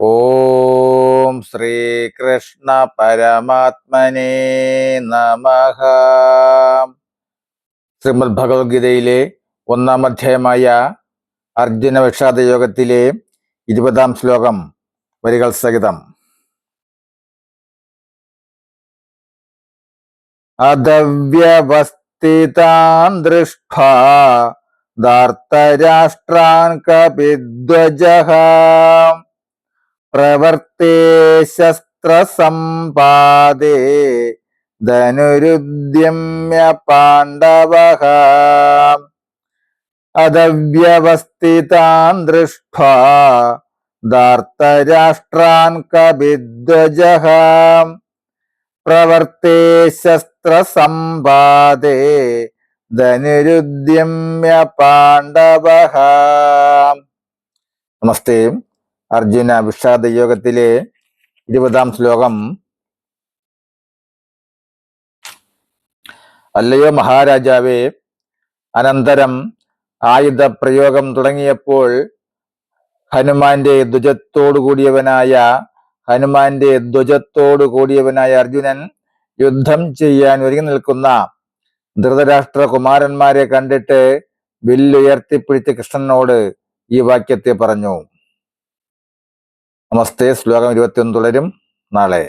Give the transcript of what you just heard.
ഓം ശ്രീകൃഷ്ണ പരമാത്മനേ നമഃ. ശ്രീമദ് ഭഗവത്ഗീതയിലെ 1-ാം അധ്യായമായ അർജുന വിഷാദ യോഗത്തിലെ 20-ാം ശ്ലോകം വരികൾ സഹിതം. അദവ്യവസ്ഥിതാൻ ദൃഷ്ട്വാ ധാർത്തരാഷ്ട്രാൻ കപിധ്വജഃ പ്രവർത്തേ ശസ്ത്രസമ്പാദേ ധനുരുദ്യമ്യ പാണ്ഡവഃ. അദവ്യവസ്ഥിതാൻ ദൃഷ്ട്വാ ധാർത്തരാഷ്ട്രാൻ കപിധ്വജഃ പ്രവർത്തേ ശസ്ത്രസമ്പാദേ ധനുരുദ്യമ്യ പാണ്ഡവഃ. നമസ്തേ. അർജുന വിഷാദ യോഗത്തിലെ 20-ാം ശ്ലോകം. അല്ലയോ മഹാരാജാവേ, അനന്തരം ആയുധ പ്രയോഗം തുടങ്ങിയപ്പോൾ ഹനുമാന്റെ ധ്വജത്തോടു കൂടിയവനായ അർജുനൻ യുദ്ധം ചെയ്യാൻ ഒരുങ്ങി നിൽക്കുന്ന ധൃതരാഷ്ട്രകുമാരന്മാരെ കണ്ടിട്ട് വില്ലുയർത്തിപ്പിടിച്ച് കൃഷ്ണനോട് ഈ വാക്യത്തെ പറഞ്ഞു. നമസ്തേ. ശ്ലോകം 21 തുടരും നാളെ.